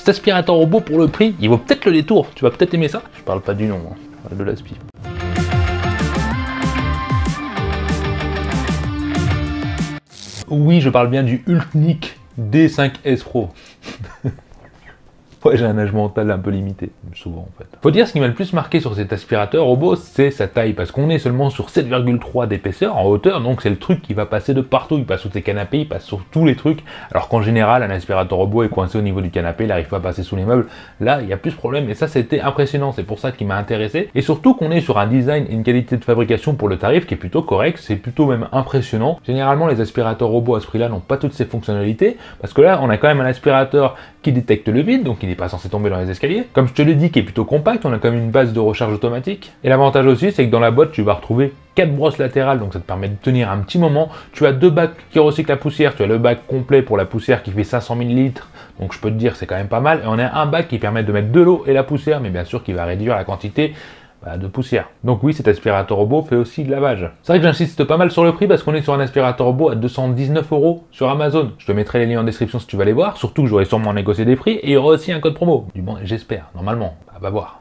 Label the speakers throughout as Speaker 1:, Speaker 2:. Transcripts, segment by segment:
Speaker 1: Cet aspirateur robot pour le prix, il vaut peut-être le détour. Tu vas peut-être aimer ça. Je parle pas du nom, hein. Je parle de l'aspi. Oui, je parle bien du Ultnik D5S Pro. Ouais, j'ai un âge mental un peu limité, souvent en fait. Faut dire, ce qui m'a le plus marqué sur cet aspirateur robot, c'est sa taille, parce qu'on est seulement sur 7,3 d'épaisseur en hauteur, donc c'est le truc qui va passer de partout. Il passe sous tes canapés, il passe sur tous les trucs, alors qu'en général, un aspirateur robot est coincé au niveau du canapé, il n'arrive pas à passer sous les meubles. Là, il y a plus de problème, et ça, c'était impressionnant, c'est pour ça qu'il m'a intéressé. Et surtout qu'on est sur un design et une qualité de fabrication pour le tarif qui est plutôt correct, c'est plutôt même impressionnant. Généralement, les aspirateurs robots à ce prix-là n'ont pas toutes ces fonctionnalités, parce que là, on a quand même un aspirateur qui détecte le vide, donc il n'est pas censé tomber dans les escaliers. Comme je te l'ai dit, qui est plutôt compact, on a quand même une base de recharge automatique. Et l'avantage aussi, c'est que dans la boîte, tu vas retrouver 4 brosses latérales, donc ça te permet de tenir un petit moment. Tu as 2 bacs qui recyclent la poussière, tu as le bac complet pour la poussière qui fait 500 ml, donc je peux te dire c'est quand même pas mal. Et on a un bac qui permet de mettre de l'eau et la poussière, mais bien sûr qui va réduire la quantité de poussière. Donc oui, cet aspirateur robot fait aussi de lavage. C'est vrai que j'insiste pas mal sur le prix parce qu'on est sur un aspirateur robot à 219 € sur Amazon. Je te mettrai les liens en description si tu vas les voir, surtout que j'aurai sûrement négocié des prix et il y aura aussi un code promo. Du moins, j'espère, normalement, va voir.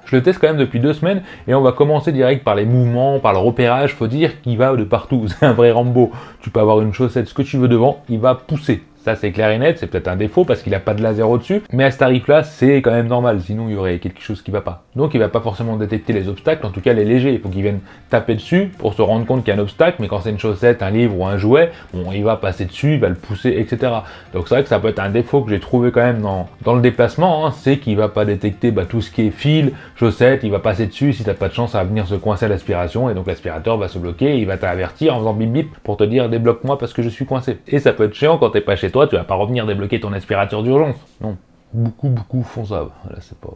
Speaker 1: Je le teste quand même depuis 2 semaines et on va commencer direct par les mouvements, par le repérage. Faut dire qu'il va de partout, c'est un vrai Rambo. Tu peux avoir une chaussette, ce que tu veux devant, il va pousser. Ça c'est clair et net, c'est peut-être un défaut parce qu'il n'a pas de laser au-dessus, mais à ce tarif-là, c'est quand même normal, sinon il y aurait quelque chose qui va pas. Donc il va pas forcément détecter les obstacles, en tout cas les légers, il faut qu'il vienne taper dessus pour se rendre compte qu'il y a un obstacle, mais quand c'est une chaussette, un livre ou un jouet, bon, il va passer dessus, il va le pousser, etc. Donc c'est vrai que ça peut être un défaut que j'ai trouvé quand même dans le déplacement, hein, c'est qu'il va pas détecter tout ce qui est fil, chaussette, il va passer dessus, si t'as pas de chance, ça va venir se coincer à l'aspiration, et donc l'aspirateur va se bloquer, et il va t'avertir en faisant bip bip pour te dire débloque-moi parce que je suis coincé. Et ça peut être chiant quand t'es pas chez toi, tu vas pas revenir débloquer ton aspirateur d'urgence. Non, beaucoup font ça. Là, c'est pas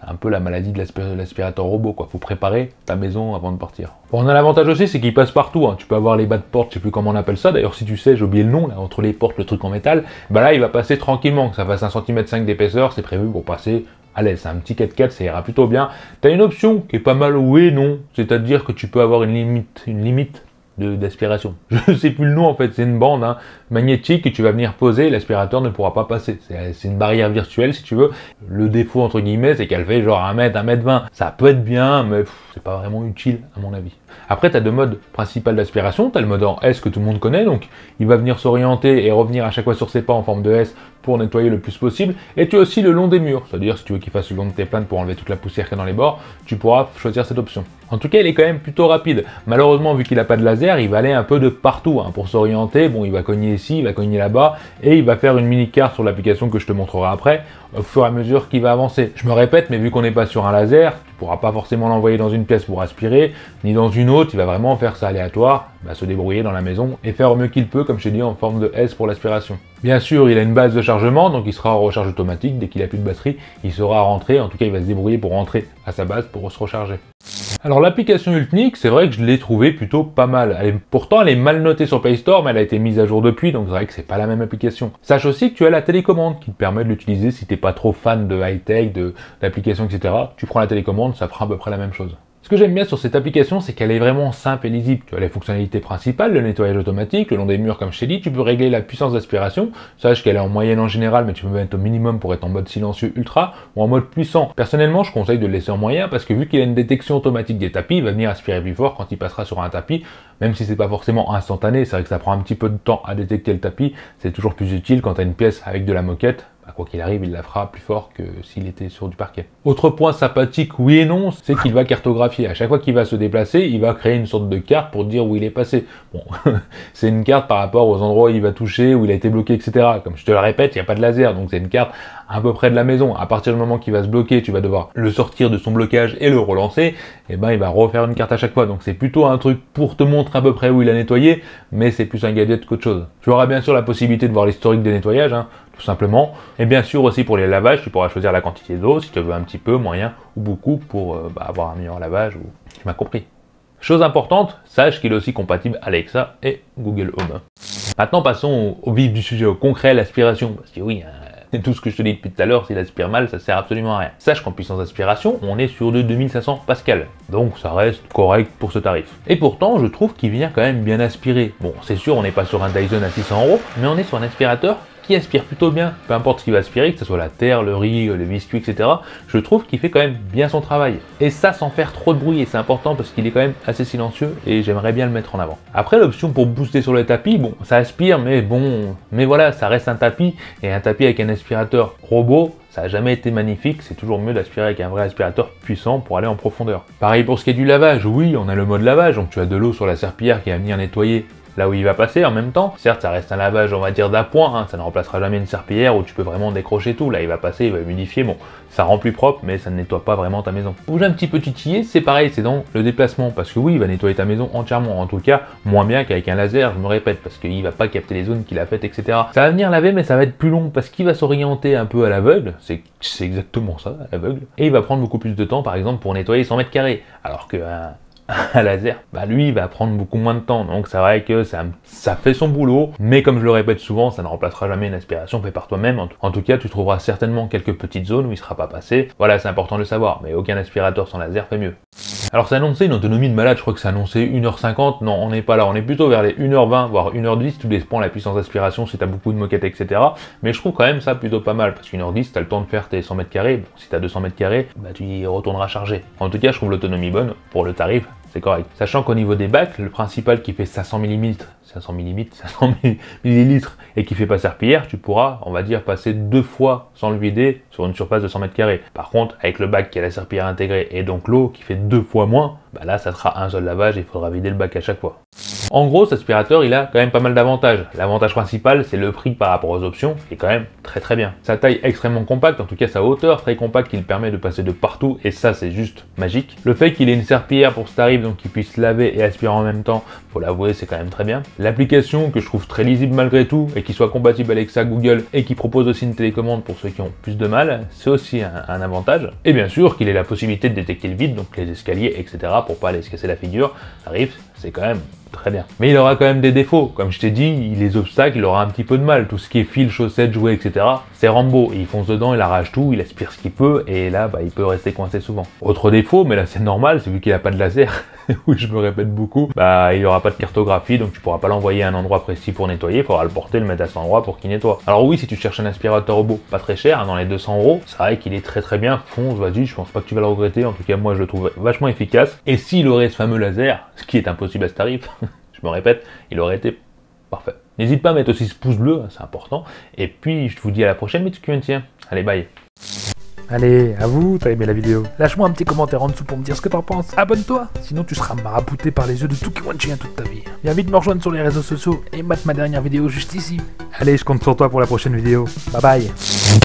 Speaker 1: un peu la maladie de l'aspirateur robot, quoi. Faut préparer ta maison avant de partir. Bon, on a l'avantage aussi, c'est qu'il passe partout, hein. Tu peux avoir les bas de porte, je sais plus comment on appelle ça. D'ailleurs, si tu sais, j'ai oublié le nom, là, entre les portes, le truc en métal. Là, il va passer tranquillement, que ça fasse 1,5 cm d'épaisseur, c'est prévu pour passer à l'aise. C'est un petit 4x4, ça ira plutôt bien. T'as une option qui est pas mal, oui et non. C'est-à-dire que tu peux avoir une limite d'aspiration. Je sais plus le nom en fait, c'est une bande magnétique que tu vas venir poser, l'aspirateur ne pourra pas passer. C'est une barrière virtuelle si tu veux. Le défaut entre guillemets, c'est qu'elle fait genre 1 mètre, 1,20 m. Ça peut être bien, mais c'est pas vraiment utile à mon avis. Après, tu as 2 modes principaux d'aspiration. Tu as le mode en S que tout le monde connaît, donc il va venir s'orienter et revenir à chaque fois sur ses pas en forme de S pour nettoyer le plus possible. Et tu as aussi le long des murs, c'est-à-dire si tu veux qu'il fasse le long de tes plaines pour enlever toute la poussière qu'il y a dans les bords, tu pourras choisir cette option. En tout cas, il est quand même plutôt rapide. Malheureusement, vu qu'il n'a pas de laser, il va aller un peu de partout. Pour s'orienter, bon, il va cogner ici, il va cogner là-bas, et il va faire une mini-carte sur l'application que je te montrerai après, au fur et à mesure qu'il va avancer. Je me répète, mais vu qu'on n'est pas sur un laser, tu ne pourras pas forcément l'envoyer dans une pièce pour aspirer, ni dans une autre, il va vraiment faire ça aléatoire, se débrouiller dans la maison et faire au mieux qu'il peut, comme je t'ai dit, en forme de S pour l'aspiration. Bien sûr, il a une base de chargement, donc il sera en recharge automatique. Dès qu'il n'a plus de batterie, il sera rentré. En tout cas, il va se débrouiller pour rentrer à sa base pour se recharger. Alors l'application Ultnik, c'est vrai que je l'ai trouvée plutôt pas mal. Pourtant, elle est mal notée sur Play Store, mais elle a été mise à jour depuis, donc c'est vrai que c'est pas la même application. Sache aussi que tu as la télécommande qui te permet de l'utiliser si t'es pas trop fan de high-tech, d'applications, etc. Tu prends la télécommande, ça fera à peu près la même chose. Ce que j'aime bien sur cette application, c'est qu'elle est vraiment simple et lisible. Tu as les fonctionnalités principales, le nettoyage automatique, le long des murs comme je t'ai dit, tu peux régler la puissance d'aspiration. Sache qu'elle est en moyenne en général, mais tu peux mettre au minimum pour être en mode silencieux ultra ou en mode puissant. Personnellement, je conseille de le laisser en moyen parce que vu qu'il a une détection automatique des tapis, il va venir aspirer plus fort quand il passera sur un tapis, même si c'est pas forcément instantané. C'est vrai que ça prend un petit peu de temps à détecter le tapis. C'est toujours plus utile quand tu as une pièce avec de la moquette. Quoi qu'il arrive, il la fera plus fort que s'il était sur du parquet. Autre point sympathique, oui et non, c'est qu'il va cartographier. À chaque fois qu'il va se déplacer, il va créer une sorte de carte pour dire où il est passé. Bon, c'est une carte par rapport aux endroits où il va toucher, où il a été bloqué, etc. Comme je te le répète, il n'y a pas de laser, donc c'est une carte à peu près de la maison. À partir du moment qu'il va se bloquer, tu vas devoir le sortir de son blocage et le relancer, et ben il va refaire une carte à chaque fois. Donc c'est plutôt un truc pour te montrer à peu près où il a nettoyé, mais c'est plus un gadget qu'autre chose. Tu auras bien sûr la possibilité de voir l'historique des nettoyages, tout simplement. Et bien sûr aussi pour les lavages, tu pourras choisir la quantité d'eau, si tu veux un petit peu, moyen ou beaucoup, pour avoir un meilleur lavage, ou tu m'as compris. Chose importante, sache qu'il est aussi compatible Alexa et Google Home. Maintenant passons au vif du sujet, au concret, l'aspiration, parce que oui, tout ce que je te dis depuis tout à l'heure, s'il aspire mal, ça sert absolument à rien. Sache qu'en puissance d'aspiration, on est sur de 2500 pascal, donc ça reste correct pour ce tarif. Et pourtant, je trouve qu'il vient quand même bien aspirer. Bon, c'est sûr, on n'est pas sur un Dyson à 600 €, mais on est sur un aspirateur qui aspire plutôt bien, peu importe ce qu'il va aspirer, que ce soit la terre, le riz, les biscuits, etc. Je trouve qu'il fait quand même bien son travail. Et ça sans faire trop de bruit, et c'est important parce qu'il est quand même assez silencieux et j'aimerais bien le mettre en avant. Après, l'option pour booster sur le tapis, bon, ça aspire, mais bon, mais voilà, ça reste un tapis, et un tapis avec un aspirateur robot, ça n'a jamais été magnifique, c'est toujours mieux d'aspirer avec un vrai aspirateur puissant pour aller en profondeur. Pareil pour ce qui est du lavage, oui, on a le mode lavage, donc tu as de l'eau sur la serpillière qui va venir nettoyer là où il va passer en même temps. Certes, ça reste un lavage, on va dire, d'appoint, hein, ça ne remplacera jamais une serpillière où tu peux vraiment décrocher tout. Là, il va passer, il va humidifier, bon, ça rend plus propre, mais ça ne nettoie pas vraiment ta maison. Où j'ai un petit peu titillé, c'est pareil, c'est dans le déplacement, parce que oui, il va nettoyer ta maison entièrement, en tout cas, moins bien qu'avec un laser, je me répète, parce qu'il va pas capter les zones qu'il a faites, etc. Ça va venir laver, mais ça va être plus long, parce qu'il va s'orienter un peu à l'aveugle, c'est exactement ça, à l'aveugle, et il va prendre beaucoup plus de temps, par exemple, pour nettoyer 100 mètres carrés, alors que un laser, bah lui il va prendre beaucoup moins de temps, donc c'est vrai que ça fait son boulot, mais comme je le répète souvent, ça ne remplacera jamais une aspiration faite par toi-même. En tout cas, tu trouveras certainement quelques petites zones où il ne sera pas passé, voilà, c'est important de le savoir, mais aucun aspirateur sans laser fait mieux. Alors c'est annoncé une autonomie de malade, je crois que c'est annoncé 1h50, non on n'est pas là, on est plutôt vers les 1h20, voire 1h10, tout dépend de la puissance d'aspiration, si t'as beaucoup de moquettes, etc. Mais je trouve quand même ça plutôt pas mal, parce qu'1h10, t'as le temps de faire tes 100 mètres carrés, bon, si t'as 200 mètres carrés, bah tu y retourneras charger. En tout cas, je trouve l'autonomie bonne, pour le tarif, c'est correct. Sachant qu'au niveau des bacs, le principal qui fait 500 millilitres et qui fait pas serpillière, tu pourras, on va dire, passer 2 fois sans le vider sur une surface de 100 mètres carrés. Par contre, avec le bac qui a la serpillière intégrée et donc l'eau qui fait 2 fois moins, bah là ça sera un seul lavage et il faudra vider le bac à chaque fois. En gros, cet aspirateur, il a quand même pas mal d'avantages. L'avantage principal, c'est le prix par rapport aux options, qui est quand même très bien. Sa taille extrêmement compacte, en tout cas sa hauteur très compacte, qui le permet de passer de partout, et ça c'est juste magique. Le fait qu'il ait une serpillière pour ce tarif, donc qu'il puisse laver et aspirer en même temps, faut l'avouer, c'est quand même très bien. L'application, que je trouve très lisible malgré tout, et qui soit compatible Alexa, Google, et qui propose aussi une télécommande pour ceux qui ont plus de mal, c'est aussi un avantage. Et bien sûr, qu'il ait la possibilité de détecter le vide, donc les escaliers, etc., pour pas aller se casser la figure, ça arrive, c'est quand même très bien. Mais il aura quand même des défauts. Comme je t'ai dit, les obstacles, il aura un petit peu de mal. Tout ce qui est fil, chaussettes, jouets, etc. C'est Rambo. Il fonce dedans, il arrache tout, il aspire ce qu'il peut, et là, bah, il peut rester coincé souvent. Autre défaut, mais là c'est normal, c'est vu qu'il n'a pas de laser, oui je me répète beaucoup, bah il n'y aura pas de cartographie, donc tu pourras pas l'envoyer à un endroit précis pour nettoyer, il faudra le porter, le mettre à cet endroit pour qu'il nettoie. Alors oui, si tu cherches un aspirateur robot pas très cher, hein, dans les 200 €, c'est vrai qu'il est très bien, fonce, vas-y, je pense pas que tu vas le regretter, en tout cas moi je le trouve vachement efficace. Et s'il aurait ce fameux laser, ce qui est impossible à ce tarif, je me répète, il aurait été parfait. N'hésite pas à mettre aussi ce pouce bleu, c'est important. Et puis, je vous dis à la prochaine, mes petits tiens. Allez, bye.
Speaker 2: Allez, à vous, t'as aimé la vidéo. Lâche-moi un petit commentaire en dessous pour me dire ce que t'en penses. Abonne-toi, sinon tu seras marabouté par les yeux de tout Kiwanchien toute ta vie. Viens vite me rejoindre sur les réseaux sociaux et mate ma dernière vidéo juste ici. Allez, je compte sur toi pour la prochaine vidéo. Bye bye.